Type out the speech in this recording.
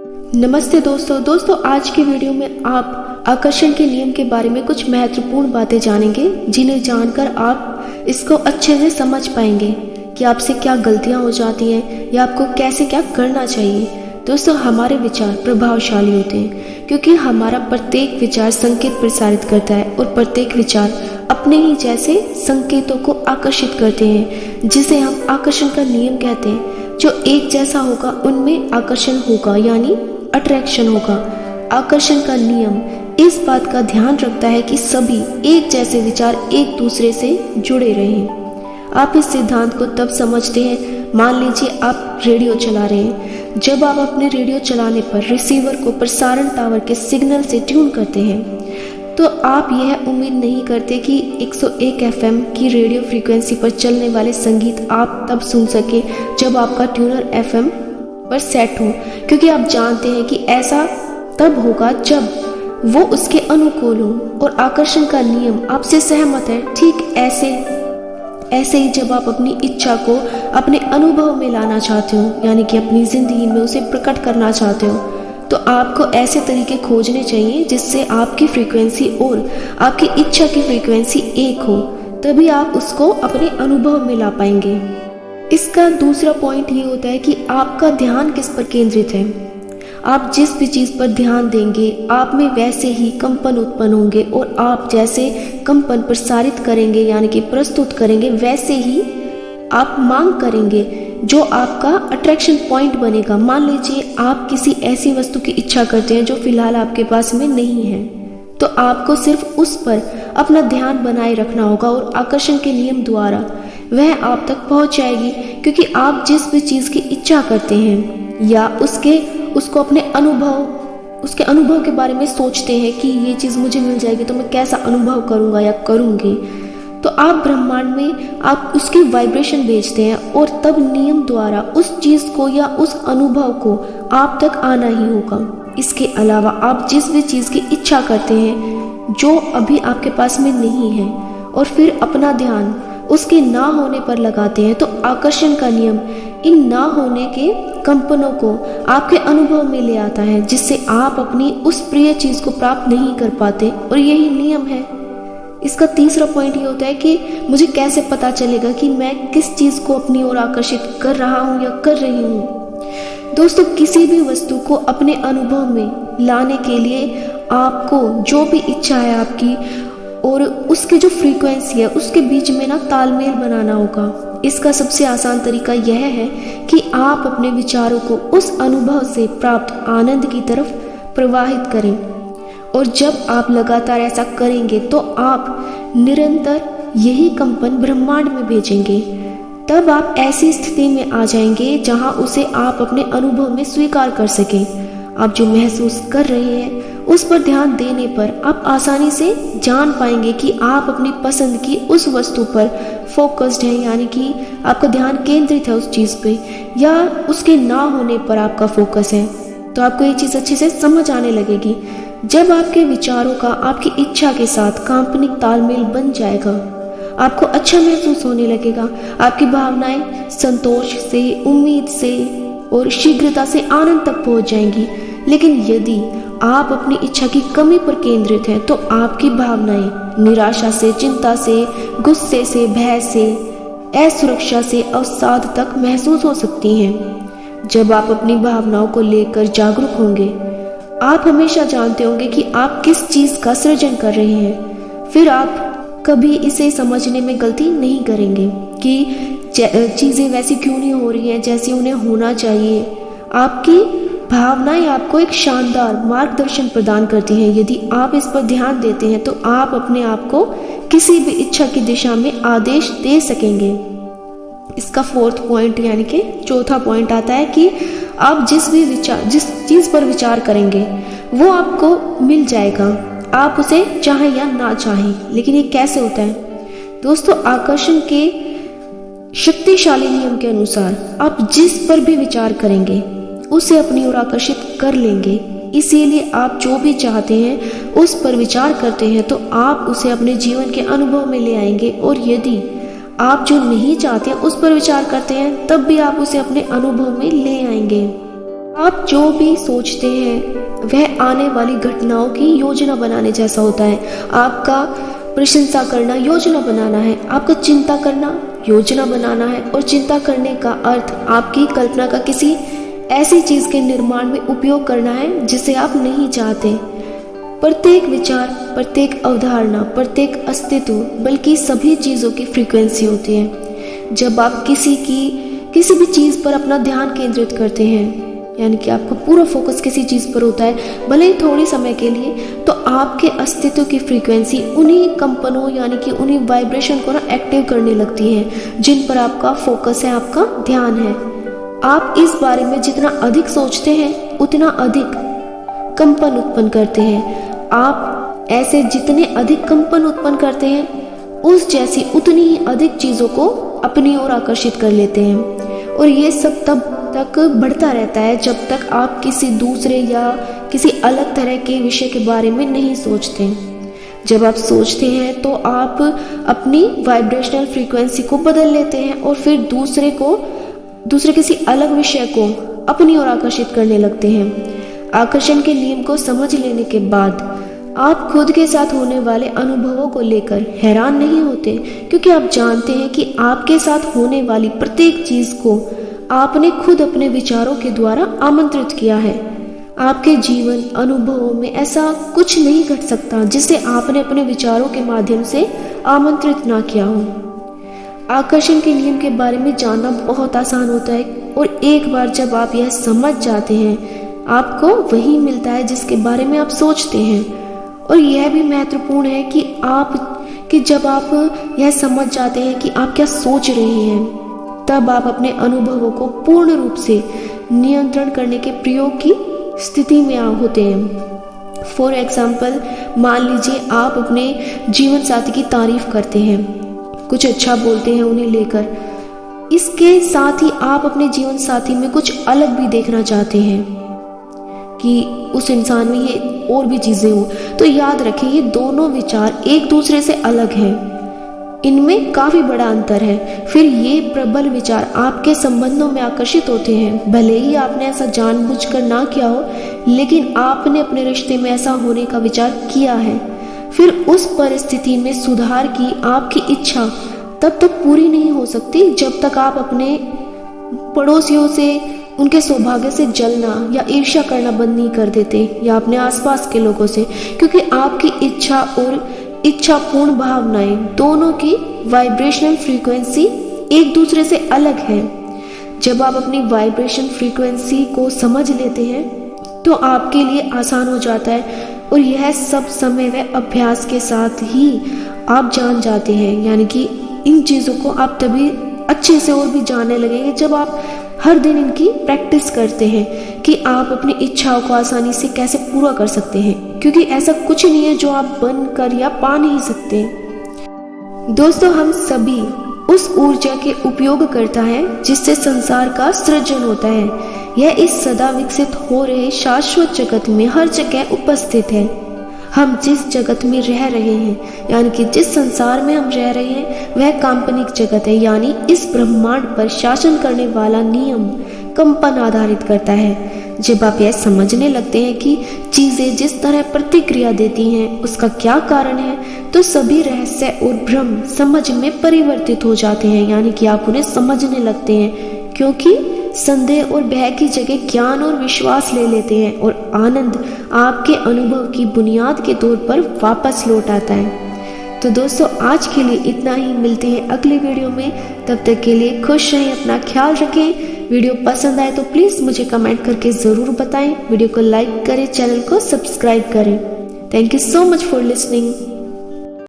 नमस्ते दोस्तों आज के वीडियो में आप आकर्षण के नियम के बारे में कुछ महत्वपूर्ण बातें जानेंगे, जिन्हें जानकर आप इसको अच्छे से समझ पाएंगे कि आपसे क्या गलतियां हो जाती हैं या आपको कैसे क्या करना चाहिए। दोस्तों, हमारे विचार प्रभावशाली होते हैं क्योंकि हमारा प्रत्येक विचार संकेत प्रसारित करता है और प्रत्येक विचार अपने ही जैसे संकेतों को आकर्षित करते हैं, जिसे हम आकर्षण का नियम कहते हैं। जो एक जैसा होगा उनमें आकर्षण होगा, यानी अट्रैक्शन होगा। आकर्षण का नियम इस बात का ध्यान रखता है कि सभी एक जैसे विचार एक दूसरे से जुड़े रहें। आप इस सिद्धांत को तब समझते हैं, मान लीजिए आप रेडियो चला रहे हैं। जब आप अपने रेडियो चलाने पर रिसीवर को प्रसारण टावर के सिग्नल से ट्यून करते हैं, तो आप यह उम्मीद नहीं करते कि 101 FM की रेडियो फ्रीक्वेंसी पर चलने वाले संगीत आप तब सुन सके जब आपका ट्यूनर FM पर सेट हो, क्योंकि आप जानते हैं कि ऐसा तब होगा जब वो उसके अनुकूल हो। और आकर्षण का नियम आपसे सहमत है। ठीक ऐसे ही जब आप अपनी इच्छा को अपने अनुभव में लाना चाहते हो, यानी कि अपनी जिंदगी में उसे प्रकट करना चाहते हो, तो आपको ऐसे तरीके खोजने चाहिए जिससे आपकी फ्रीक्वेंसी और आपकी इच्छा की फ्रीक्वेंसी एक हो, तभी आप उसको अपने अनुभव में ला पाएंगे। इसका दूसरा पॉइंट ये होता है कि आपका ध्यान किस पर केंद्रित है। आप जिस भी चीज़ पर ध्यान देंगे, आप में वैसे ही कंपन उत्पन्न होंगे, और आप जैसे कंपन प्रसारित करेंगे यानी कि प्रस्तुत करेंगे, वैसे ही आप मांग करेंगे, जो आपका अट्रैक्शन पॉइंट बनेगा। मान लीजिए आप किसी ऐसी वस्तु की इच्छा करते हैं जो फिलहाल आपके पास में नहीं है, तो आपको सिर्फ उस पर अपना ध्यान बनाए रखना होगा और आकर्षण के नियम द्वारा वह आप तक पहुंच जाएगी। क्योंकि आप जिस भी चीज़ की इच्छा करते हैं या उसको अपने उसके अनुभव के बारे में सोचते हैं कि ये चीज़ मुझे मिल जाएगी तो मैं कैसा अनुभव करूँगा या करूँगी, तो आप ब्रह्मांड में आप उसकी वाइब्रेशन भेजते हैं और तब नियम द्वारा उस चीज़ को या उस अनुभव को आप तक आना ही होगा। इसके अलावा आप जिस भी चीज़ की इच्छा करते हैं जो अभी आपके पास में नहीं है और फिर अपना ध्यान उसके ना होने पर लगाते हैं, तो आकर्षण का नियम इन ना होने के कंपनों को आपके अनुभव में ले आता है, जिससे आप अपनी उस प्रिय चीज़ को प्राप्त नहीं कर पाते। और यही नियम है। इसका तीसरा पॉइंट ये होता है कि मुझे कैसे पता चलेगा कि मैं किस चीज़ को अपनी ओर आकर्षित कर रहा हूँ या कर रही हूँ। दोस्तों, किसी भी वस्तु को अपने अनुभव में लाने के लिए आपको जो भी इच्छा है आपकी और उसके जो फ्रीक्वेंसी है उसके बीच में ना तालमेल बनाना होगा। इसका सबसे आसान तरीका यह है कि आप अपने विचारों को उस अनुभव से प्राप्त आनंद की तरफ प्रवाहित करें, और जब आप लगातार ऐसा करेंगे तो आप निरंतर यही कंपन ब्रह्मांड में भेजेंगे। तब आप ऐसी स्थिति में आ जाएंगे जहां उसे आप अपने अनुभव में स्वीकार कर सकें। आप जो महसूस कर रहे हैं उस पर ध्यान देने पर आप आसानी से जान पाएंगे कि आप अपनी पसंद की उस वस्तु पर फोकस्ड हैं, यानी कि आपका ध्यान केंद्रित है उस चीज़ पे, या उसके ना होने पर आपका फोकस है। तो आपको ये चीज़ अच्छे से समझ आने लगेगी। जब आपके विचारों का आपकी इच्छा के साथ काल्पनिक तालमेल बन जाएगा, आपको अच्छा महसूस होने लगेगा। आपकी भावनाएं संतोष से, उम्मीद से और शीघ्रता से आनंद तक पहुंच जाएंगी। लेकिन यदि आप अपनी इच्छा की कमी पर केंद्रित हैं, तो आपकी भावनाएं निराशा से, चिंता से, गुस्से से, भय से, असुरक्षा से, अवसाद तक महसूस हो सकती हैं। जब आप अपनी भावनाओं को लेकर जागरूक होंगे, आप हमेशा जानते होंगे कि आप किस चीज़ का सृजन कर रहे हैं। फिर आप कभी इसे समझने में गलती नहीं करेंगे कि चीज़ें वैसी क्यों नहीं हो रही हैं जैसी उन्हें होना चाहिए। आपकी भावनाएं आपको एक शानदार मार्गदर्शन प्रदान करती हैं। यदि आप इस पर ध्यान देते हैं तो आप अपने आप को किसी भी इच्छा की दिशा में आदेश दे सकेंगे। इसका फोर्थ पॉइंट यानी कि चौथा पॉइंट आता है कि आप जिस चीज़ पर विचार करेंगे वो आपको मिल जाएगा, आप उसे चाहें या ना चाहें। लेकिन ये कैसे होता है दोस्तों? आकर्षण के शक्तिशाली नियम के अनुसार आप जिस पर भी विचार करेंगे उसे अपनी ओर आकर्षित कर लेंगे। इसीलिए आप जो भी चाहते हैं उस पर विचार करते हैं तो आप उसे अपने जीवन के अनुभव में ले आएंगे, और यदि आप जो नहीं चाहते उस पर विचार करते हैं तब भी आप उसे अपने अनुभव में ले आएंगे। आप जो भी सोचते हैं वह आने वाली घटनाओं की योजना बनाने जैसा होता है। आपका प्रशंसा करना योजना बनाना है, आपका चिंता करना योजना बनाना है, और चिंता करने का अर्थ आपकी कल्पना का किसी ऐसी चीज के निर्माण में उपयोग करना है जिसे आप नहीं चाहते। प्रत्येक विचार, प्रत्येक अवधारणा, प्रत्येक अस्तित्व, बल्कि सभी चीजों की फ्रीक्वेंसी होती है। जब आप किसी भी चीज पर अपना ध्यान केंद्रित करते हैं, यानी कि आपका पूरा फोकस किसी चीज पर होता है, भले ही थोड़े समय के लिए, तो आपके अस्तित्व की फ्रीक्वेंसी उन्हीं कंपनों यानी कि उन्हीं वाइब्रेशन को एक्टिव करने लगती है जिन पर आपका फोकस है, आपका ध्यान है। आप इस बारे में जितना अधिक सोचते हैं उतना अधिक कंपन उत्पन्न करते हैं। आप ऐसे जितने अधिक कंपन उत्पन्न करते हैं उस जैसी उतनी ही अधिक चीजों को अपनी ओर आकर्षित कर लेते हैं। और ये सब तब तक बढ़ता रहता है जब तक आप किसी दूसरे या किसी अलग तरह के विषय के बारे में नहीं सोचते। जब आप सोचते हैं तो आप अपनी वाइब्रेशनल फ्रीक्वेंसी को बदल लेते हैं और फिर दूसरे किसी अलग विषय को अपनी ओर आकर्षित करने लगते हैं। आकर्षण के नियम को समझ लेने के बाद आप खुद के साथ होने वाले अनुभवों को लेकर हैरान नहीं होते, क्योंकि आप जानते हैं कि आपके साथ होने वाली प्रत्येक चीज को आपने खुद अपने विचारों के द्वारा आमंत्रित किया है। आपके जीवन अनुभवों में ऐसा कुछ नहीं घट सकता जिसे आपने अपने विचारों के माध्यम से आमंत्रित ना किया हो। आकर्षण के नियम के बारे में जानना बहुत आसान होता है, और एक बार जब आप यह समझ जाते हैं आपको वही मिलता है जिसके बारे में आप सोचते हैं। और यह भी महत्वपूर्ण है कि जब आप यह समझ जाते हैं कि आप क्या सोच रहे हैं, तब आप अपने अनुभवों को पूर्ण रूप से नियंत्रण करने के प्रयोग की स्थिति में होते हैं। फॉर एग्जाम्पल, मान लीजिए आप अपने जीवन साथी की तारीफ करते हैं, कुछ अच्छा बोलते हैं उन्हें लेकर। इसके साथ ही आप अपने जीवन साथी में कुछ अलग भी देखना चाहते हैं कि उस इंसान में ये और भी चीजें हो, तो याद रखें ये दोनों विचार एक दूसरे से अलग हैं, इनमें काफी बड़ा अंतर है। फिर ये प्रबल विचार आपके संबंधों में आकर्षित होते हैं। भले ही आपने ऐसा जानबूझकर ना किया हो, लेकिन आपने अपने रिश्ते में ऐसा होने का विचार किया है। फिर उस परिस्थिति में सुधार की आपकी इच्छा तब तक पूरी नहीं हो सकती जब तक आप अपने पड़ोसियों से, उनके सौभाग्य से जलना या ईर्ष्या करना बंद नहीं कर देते, या अपने आसपास के लोगों से, क्योंकि आपकी इच्छा और इच्छापूर्ण भावनाएं दोनों की वाइब्रेशनल फ्रीक्वेंसी एक दूसरे से अलग है। जब आप अपनी वाइब्रेशन फ्रीक्वेंसी को समझ लेते हैं तो आपके लिए आसान हो जाता है, और यह सब समय व अभ्यास के साथ ही आप जान जाते हैं। यानी कि इन चीज़ों को आप तभी अच्छे से और भी जानने लगेंगे जब आप हर दिन इनकी प्रैक्टिस करते हैं कि आप अपनी इच्छाओं को आसानी से कैसे पूरा कर सकते हैं, क्योंकि ऐसा कुछ नहीं है जो आप बन कर या पा नहीं सकते। दोस्तों, हम सभी उस ऊर्जा के उपयोग करता है जिससे संसार का सृजन होता है। यह इस सदा विकसित हो रहे शाश्वत जगत में हर जगह उपस्थित है। हम जिस जगत में रह रहे हैं, यानी कि जिस संसार में हम रह रहे हैं, वह काल्पनिक जगत है। यानी इस ब्रह्मांड पर शासन करने वाला नियम कंपन आधारित करता है। जब आप यह समझने लगते हैं कि चीजें जिस तरह प्रतिक्रिया देती हैं उसका क्या कारण है, तो सभी रहस्य और भ्रम समझ में परिवर्तित हो जाते हैं। यानी कि आप उन्हें समझने लगते हैं, क्योंकि संदेह और भय की जगह ज्ञान और विश्वास ले लेते हैं, और आनंद आपके अनुभव की बुनियाद के तौर पर वापस लौट आता है। तो दोस्तों, आज के लिए इतना ही। मिलते हैं अगली वीडियो में। तब तक के लिए खुश रहें, अपना ख्याल रखें। वीडियो पसंद आए तो प्लीज़ मुझे कमेंट करके ज़रूर बताएं। वीडियो को लाइक करें, चैनल को सब्सक्राइब करें। Thank you so much for listening.